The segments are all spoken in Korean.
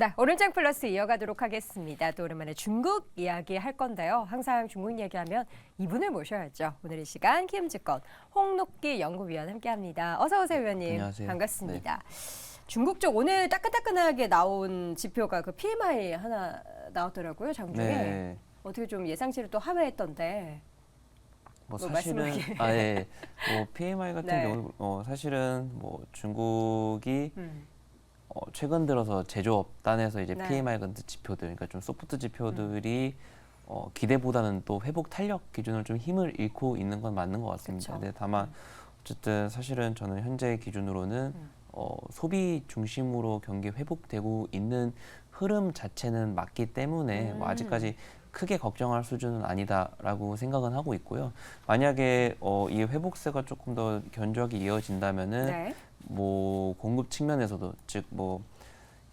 네, 오른쪽 플러스 이어가도록 하겠습니다. 또 오랜만에 중국 이야기 할 건데요. 항상 중국 이야기하면 이분을 모셔야죠. 오늘 이 시간 키움증권 홍록기 연구위원 함께합니다. 어서 오세요, 위원님. 안녕하세요. 반갑습니다. 네. 중국 쪽 오늘 따끈따끈하게 나온 지표가 그 PMI 하나 나왔더라고요, 장중에. 네. 어떻게 좀 예상치를 또 하회했던데. 뭐 사실은 뭐 PMI 같은 경우 사실은 뭐 중국이 최근 들어서 제조업단에서 이제 PMI 같은 지표들, 그러니까 좀 소프트 지표들이 기대보다는 또 회복 탄력 기준으로 좀 힘을 잃고 있는 건 맞는 것 같습니다. 근데 다만 어쨌든 사실은 저는 현재 기준으로는 소비 중심으로 경기 회복되고 있는 흐름 자체는 맞기 때문에 뭐 아직까지 크게 걱정할 수준은 아니다라고 생각은 하고 있고요. 만약에 이 회복세가 조금 더 견조하게 이어진다면은 뭐 공급 측면에서도 즉 뭐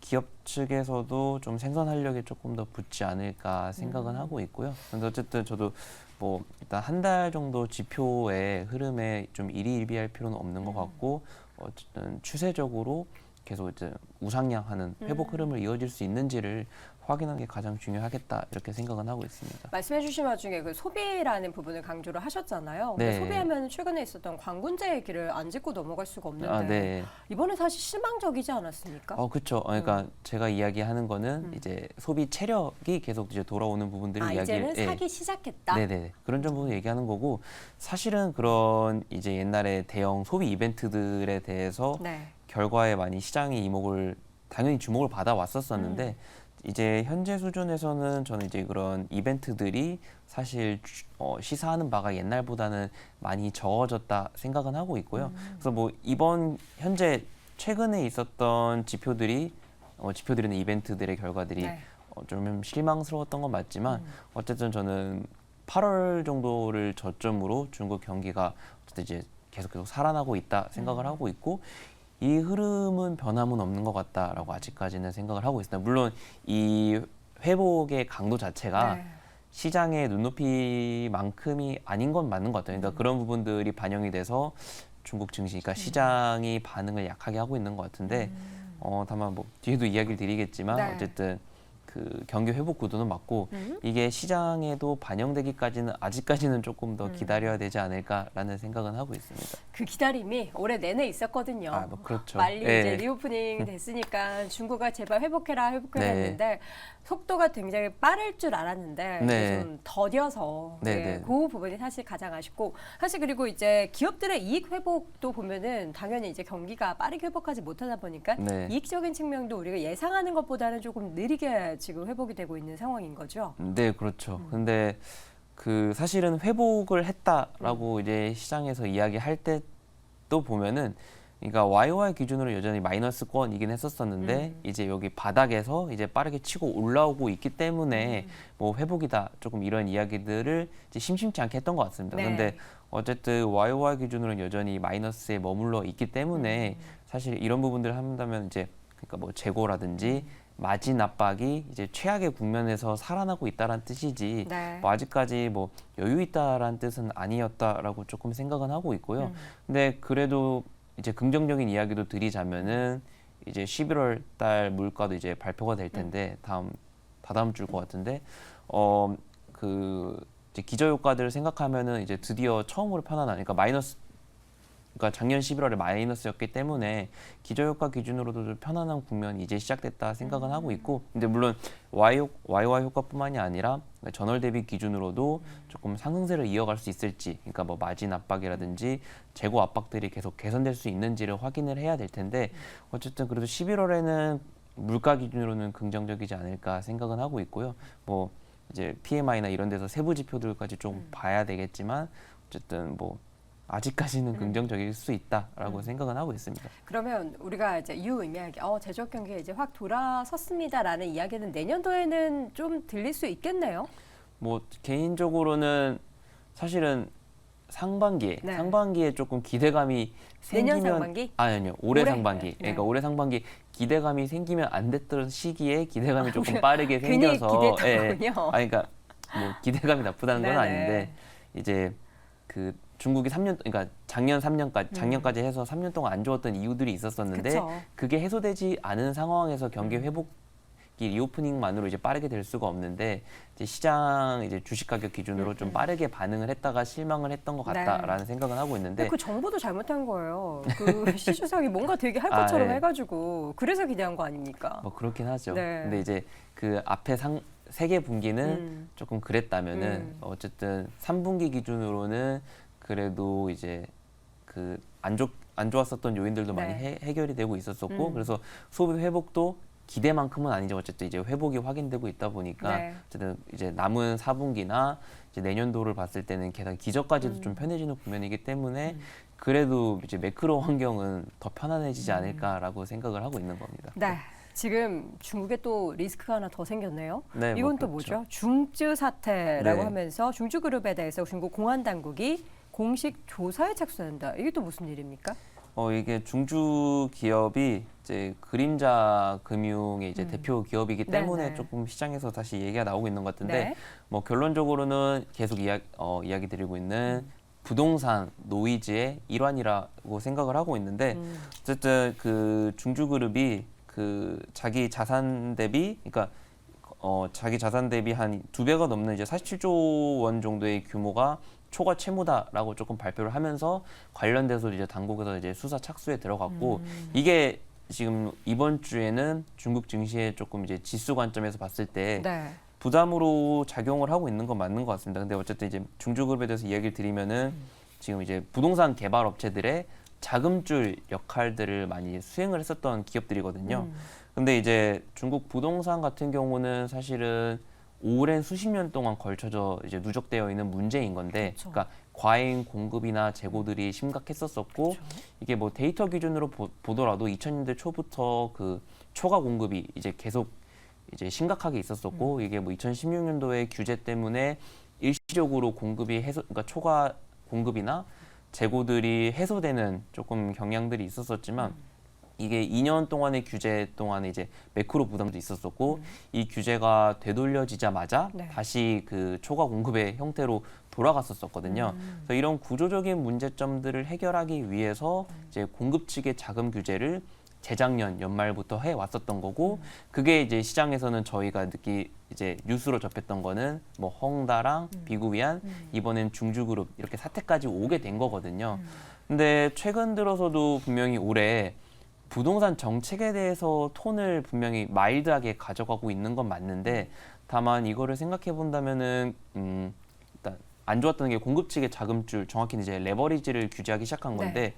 기업 측에서도 좀 생산 활력이 조금 더 붙지 않을까 생각은 하고 있고요. 근데 어쨌든 저도 뭐 일단 한 달 정도 지표의 흐름에 좀 일희일비할 필요는 없는 것 같고 어쨌든 추세적으로 계속 이제 우상향하는 회복 흐름을 이어질 수 있는지를 확인하는 게 가장 중요하겠다 이렇게 생각은 하고 있습니다. 말씀해주신 와중에 그 소비라는 부분을 강조를 하셨잖아요. 네. 소비하면 최근에 있었던 관군제 얘기를 안 짚고 넘어갈 수가 없는데 이번에 사실 실망적이지 않았습니까? 그렇죠. 그러니까 제가 이야기하는 거는 이제 소비 체력이 계속 이제 돌아오는 부분들을 이제는 사기 시작했다. 네네 그런 부분을 얘기하는 거고 사실은 그런 이제 옛날에 대형 소비 이벤트들에 대해서 결과에 많이 시장이 당연히 주목을 받아 왔었었는데. 이제 현재 수준에서는 저는 이제 그런 이벤트들이 사실 시사하는 바가 옛날보다는 많이 적어졌다 생각은 하고 있고요. 그래서 뭐 이번 현재 최근에 있었던 지표들이나 이벤트들의 결과들이 좀 실망스러웠던 건 맞지만 어쨌든 저는 8월 정도를 저점으로 중국 경기가 어쨌든 이제 계속 살아나고 있다 생각을 하고 있고 이 흐름은 변함은 없는 것 같다라고 아직까지는 생각을 하고 있습니다. 물론 이 회복의 강도 자체가 시장의 눈높이만큼이 아닌 건 맞는 것 같아요. 그러니까 그런 부분들이 반영이 돼서 중국 증시, 그러니까 시장이 반응을 약하게 하고 있는 것 같은데 다만 뭐 뒤에도 이야기를 드리겠지만 어쨌든 그 경기 회복 구도는 맞고 이게 시장에도 반영되기까지는 아직까지는 조금 더 기다려야 되지 않을까라는 생각은 하고 있습니다. 그 기다림이 올해 내내 있었거든요. 뭐 그렇죠. 빨리 이제 리오프닝 됐으니까 중국아 제발 회복해라 했는데 속도가 굉장히 빠를 줄 알았는데 좀 더뎌서 그 부분이 사실 가장 아쉽고 사실 그리고 이제 기업들의 이익 회복도 보면은 당연히 이제 경기가 빠르게 회복하지 못하다 보니까 이익적인 측면도 우리가 예상하는 것보다는 조금 느리게 지금 회복이 되고 있는 상황인 거죠. 네, 그렇죠. 근데 그 사실은 회복을 했다라고 이제 시장에서 이야기할 때도 보면은 그러니까 YOY 기준으로 여전히 마이너스권이긴 했었었는데 이제 여기 바닥에서 이제 빠르게 치고 올라오고 있기 때문에 뭐 회복이다 조금 이런 이야기들을 이제 심심치 않게 했던 것 같습니다. 근데 어쨌든 YOY 기준으로는 여전히 마이너스에 머물러 있기 때문에 사실 이런 부분들을 한다면 이제 그러니까 뭐 재고라든지 마진 압박이 이제 최악의 국면에서 살아나고 있다라는 뜻이지 뭐 아직까지 뭐 여유 있다라는 뜻은 아니었다라고 조금 생각은 하고 있고요. 근데 그래도 이제 긍정적인 이야기도 드리자면은 이제 11월 달 물가도 이제 발표가 될 텐데 다다음 주일 것 같은데 그 이제 기저효과들을 생각하면은 이제 드디어 처음으로 편안한 그러니까 그러니까 작년 11월에 마이너스였기 때문에 기저효과 기준으로도 좀 편안한 국면이 이제 시작됐다 생각은 하고 있고 근데 물론 YOY 효과뿐만이 아니라 전월 대비 기준으로도 조금 상승세를 이어갈 수 있을지 그러니까 뭐 마진 압박이라든지 재고 압박들이 계속 개선될 수 있는지를 확인을 해야 될 텐데 어쨌든 그래도 11월에는 물가 기준으로는 긍정적이지 않을까 생각은 하고 있고요. 뭐 이제 PMI나 이런 데서 세부 지표들까지 좀 봐야 되겠지만 어쨌든 뭐 아직까지는 긍정적일 수 있다라고 생각은 하고 있습니다. 그러면 우리가 이제 유의미하게 제조업 경기가 이제 확 돌아섰습니다라는 이야기는 내년도에는 좀 들릴 수 있겠네요. 뭐 개인적으로는 사실은 상반기에 조금 기대감이 생기면 내년 상반기? 아니요 올해 상반기. 그러니까 올해 상반기 기대감이 생기면 안 됐던 시기에 기대감이 조금 빠르게 생겨서 기대했군요. 그러니까 뭐 기대감이 나쁘다는 건 아닌데 이제 그 중국이 그러니까 작년까지 해서 3년 동안 안 좋았던 이유들이 있었었는데 그게 해소되지 않은 상황에서 경기 회복 단기 리오프닝만으로 이제 빠르게 될 수가 없는데 이제 시장 이제 주식 가격 기준으로 좀 빠르게 반응을 했다가 실망을 했던 것 같다라는 생각은 하고 있는데 그 정보도 잘못한 거예요. 그 시주석이 뭔가 되게 할 것처럼 네. 해가지고 그래서 기대한 거 아닙니까? 뭐 그렇긴 하죠. 네. 근데 이제 그 앞에 세 개 분기는 조금 그랬다면은 어쨌든 3분기 기준으로는 그래도 이제 그 안 좋았었던 요인들도 많이 해결이 되고 있었었고 그래서 소비 회복도 기대만큼은 아니죠. 어쨌든 이제 회복이 확인되고 있다 보니까 어쨌든 이제 남은 4분기나 이제 내년도를 봤을 때는 게다가 기저까지도 좀 편해지는 국면이기 때문에 그래도 이제 매크로 환경은 더 편안해지지 않을까라고 생각을 하고 있는 겁니다. 네. 지금 중국에 또 리스크가 하나 더 생겼네요. 네, 이건 뭐 또 그렇죠. 뭐죠? 중쯔 사태라고 네. 하면서 중쯔그룹에 대해서 중국 공안 당국이 공식 조사에 착수한다. 이게 또 무슨 일입니까? 이게 중주 기업이 이제 그림자 금융의 이제 대표 기업이기 때문에 네네. 조금 시장에서 다시 얘기가 나오고 있는 것 같은데 네. 뭐 결론적으로는 계속 이야기 드리고 있는 부동산 노이즈의 일환이라고 생각을 하고 있는데 어쨌든 그 중주그룹이 그 자기 자산 대비 그러니까 자기 자산 대비 한 2배가 넘는 이제 47조 원 정도의 규모가 초과 채무다라고 조금 발표를 하면서 관련돼서 이제 당국에서 이제 수사 착수에 들어갔고 이게 지금 이번 주에는 중국 증시에 조금 이제 지수 관점에서 봤을 때 네. 부담으로 작용을 하고 있는 건 맞는 것 같습니다. 근데 어쨌든 이제 중주그룹에 대해서 이야기를 드리면은 지금 이제 부동산 개발 업체들의 자금줄 역할들을 많이 수행을 했었던 기업들이거든요. 근데 이제 중국 부동산 같은 경우는 사실은 오랜 수십 년 동안 걸쳐져 이제 누적되어 있는 문제인 건데, 그렇죠. 그러니까 과잉 공급이나 재고들이 심각했었었고, 그렇죠. 이게 뭐 데이터 기준으로 보더라도 2000년대 초부터 그 초과 공급이 이제 계속 이제 심각하게 있었었고, 이게 뭐 2016년도에 규제 때문에 일시적으로 공급이 그러니까 초과 공급이나 재고들이 해소되는 조금 경향들이 있었었지만. 이게 2년 동안의 규제 동안에 이제 매크로 부담도 있었었고 이 규제가 되돌려지자마자 네. 다시 그 초과 공급의 형태로 돌아갔었거든요. 그래서 이런 구조적인 문제점들을 해결하기 위해서 이제 공급 측의 자금 규제를 재작년 연말부터 해 왔었던 거고 그게 이제 시장에서는 저희가 이제 뉴스로 접했던 거는 뭐 헝다랑 비구위안 이번엔 중주그룹 이렇게 사태까지 오게 된 거거든요. 근데 최근 들어서도 분명히 올해 부동산 정책에 대해서 톤을 분명히 마일드하게 가져가고 있는 건 맞는데 다만 이거를 생각해 본다면은 일단 안 좋았던 게 공급 측의 자금줄 정확히는 이제 레버리지를 규제하기 시작한 건데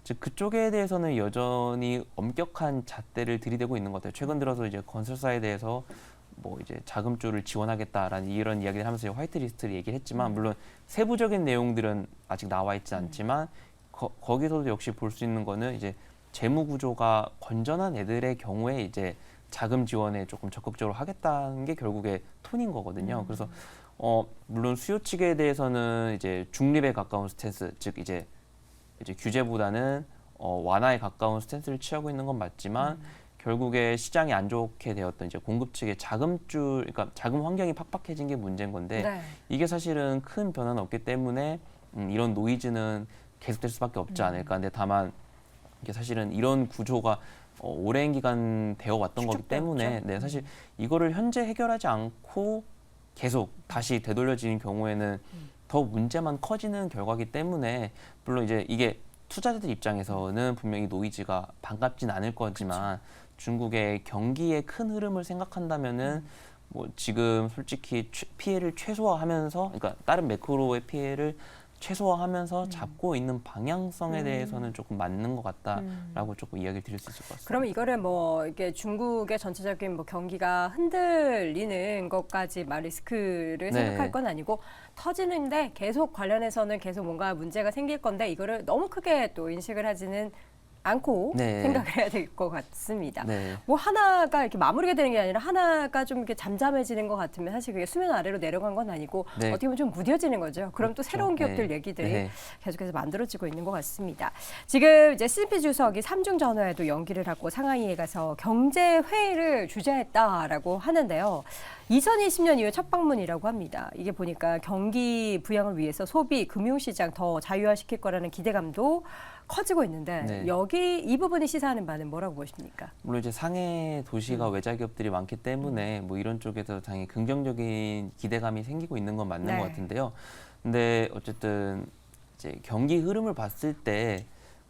즉 그쪽에 대해서는 여전히 엄격한 잣대를 들이대고 있는 것 같아요. 최근 들어서 이제 건설사에 대해서 뭐 이제 자금줄을 지원하겠다라는 이런 이야기를 하면서 화이트리스트를 얘기를 했지만 물론 세부적인 내용들은 아직 나와 있지 않지만 거기서도 역시 볼 수 있는 거는 이제 재무 구조가 건전한 애들의 경우에 이제 자금 지원에 조금 적극적으로 하겠다는 게 결국에 톤인 거거든요. 그래서 물론 수요 측에 대해서는 이제 중립에 가까운 스탠스, 즉 이제 규제보다는 완화에 가까운 스탠스를 취하고 있는 건 맞지만 결국에 시장이 안 좋게 되었던 이제 공급 측의 그러니까 자금 환경이 팍팍해진 게 문제인 건데 이게 사실은 큰 변화는 없기 때문에 이런 노이즈는 계속될 수밖에 없지 않을까. 근데 다만 이게 사실은 이런 구조가 오랜 기간 되어 왔던 거기 때문에 사실 이거를 현재 해결하지 않고 계속 다시 되돌려지는 경우에는 더 문제만 커지는 결과이기 때문에 물론 이제 이게 투자자들 입장에서는 분명히 노이즈가 반갑진 않을 거지만 중국의 경기의 큰 흐름을 생각한다면은 뭐 지금 솔직히 피해를 최소화하면서 그러니까 다른 매크로의 피해를 최소화하면서 잡고 있는 방향성에 대해서는 조금 맞는 것 같다라고 조금 이야기를 드릴 수 있을 것 같습니다. 그러면 이거를 뭐 이게 중국의 전체적인 뭐 경기가 흔들리는 것까지 리스크를 생각할 건 아니고 터지는데 계속 관련해서는 계속 뭔가 문제가 생길 건데 이거를 너무 크게 또 인식을 하지는 않고 생각을 해야 될 것 같습니다. 뭐 하나가 이렇게 마무리가 되는 게 아니라 하나가 좀 이렇게 잠잠해지는 것 같으면 사실 그게 수면 아래로 내려간 건 아니고 어떻게 보면 좀 무뎌지는 거죠. 그럼 또 새로운 기업들 얘기들이 계속해서 만들어지고 있는 것 같습니다. 지금 이제 시진핑 주석이 3중 전화에도 연기를 하고 상하이에 가서 경제 회의를 주재했다라고 하는데요. 2020년 이후 첫 방문이라고 합니다. 이게 보니까 경기 부양을 위해서 소비, 금융시장 더 자유화시킬 거라는 기대감도 커지고 있는데 네. 여기 이 부분이 시사하는 바는 뭐라고 보십니까? 물론 이제 상해 도시가 외자 기업들이 많기 때문에 뭐 이런 쪽에서 당연히 긍정적인 기대감이 생기고 있는 건 맞는 네. 것 같은데요. 근데 어쨌든 이제 경기 흐름을 봤을 때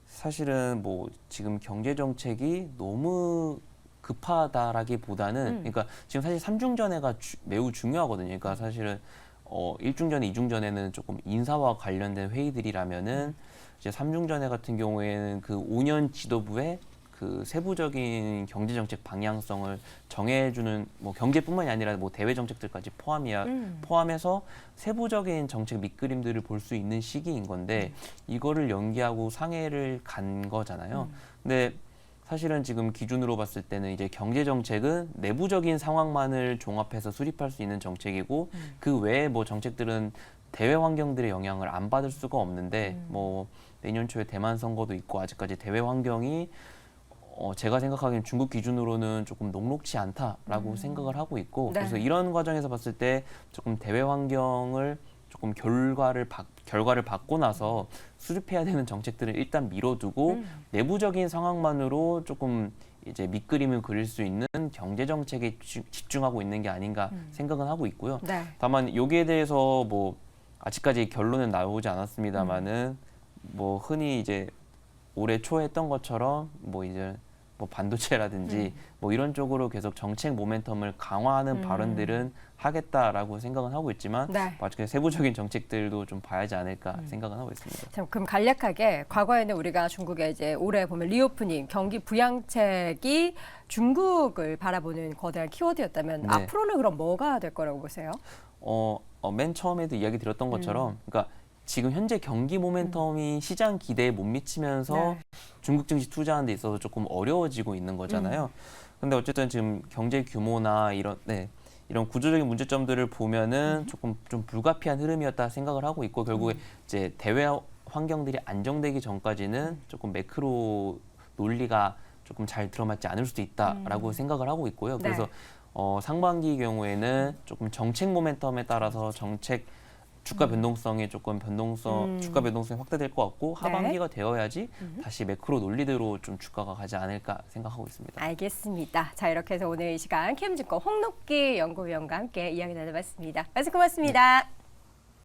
사실은 뭐 지금 경제 정책이 너무 급하다라기보다는 그러니까 지금 사실 삼중전해가 매우 중요하거든요. 그러니까 사실은 1중전에 2중전에는 조금 인사와 관련된 회의들이라면은 이제 3중전에 같은 경우에는 그 5년 지도부의 그 세부적인 경제 정책 방향성을 정해주는 뭐 경제뿐만이 아니라 뭐 대외 정책들까지 포함해서 세부적인 정책 밑그림들을 볼 수 있는 시기인 건데 이거를 연기하고 상해를 간 거잖아요. 근데 사실은 지금 기준으로 봤을 때는 이제 경제 정책은 내부적인 상황만을 종합해서 수립할 수 있는 정책이고 그 외에 뭐 정책들은 대외 환경들의 영향을 안 받을 수가 없는데 뭐 내년 초에 대만 선거도 있고 아직까지 대외 환경이 제가 생각하기엔 중국 기준으로는 조금 녹록치 않다라고 생각을 하고 있고 네. 그래서 이런 과정에서 봤을 때 조금 대외 환경을 조금 결과를 받고 나서 수립해야 되는 정책들을 일단 미뤄두고 내부적인 상황만으로 조금 이제 밑그림을 그릴 수 있는 경제 정책에 집중하고 있는 게 아닌가 생각은 하고 있고요. 네. 다만 여기에 대해서 뭐 아직까지 결론은 나오지 않았습니다만은 뭐 흔히 이제 올해 초에 했던 것처럼 뭐 이제 뭐 반도체라든지 뭐 이런 쪽으로 계속 정책 모멘텀을 강화하는 발언들은 하겠다라고 생각은 하고 있지만 네. 아직 세부적인 정책들도 좀 봐야지 않을까 생각은 하고 있습니다. 자, 그럼 간략하게 과거에는 우리가 중국에 이제 올해 보면 리오프닝, 경기 부양책이 중국을 바라보는 거대한 키워드였다면 네. 앞으로는 그럼 뭐가 될 거라고 보세요? 맨 처음에도 이야기 드렸던 것처럼 그러니까 지금 현재 경기 모멘텀이 시장 기대에 못 미치면서 네. 중국 증시 투자하는 데 있어서 조금 어려워지고 있는 거잖아요. 근데 어쨌든 지금 경제 규모나 이런 구조적인 문제점들을 보면은 조금 좀 불가피한 흐름이었다 생각을 하고 있고 결국에 이제 대외 환경들이 안정되기 전까지는 조금 매크로 논리가 조금 잘 들어맞지 않을 수도 있다라고 생각을 하고 있고요. 네. 그래서 상반기 경우에는 조금 정책 모멘텀에 따라서 주가 변동성이 조금 주가 변동성이 확대될 것 같고 하반기가 되어야지 다시 매크로 논리대로 좀 주가가 가지 않을까 생각하고 있습니다. 알겠습니다. 자, 이렇게 해서 오늘 이 시간 키움증권 홍록기 연구위원과 함께 이야기 나눠봤습니다. 말씀 고맙습니다.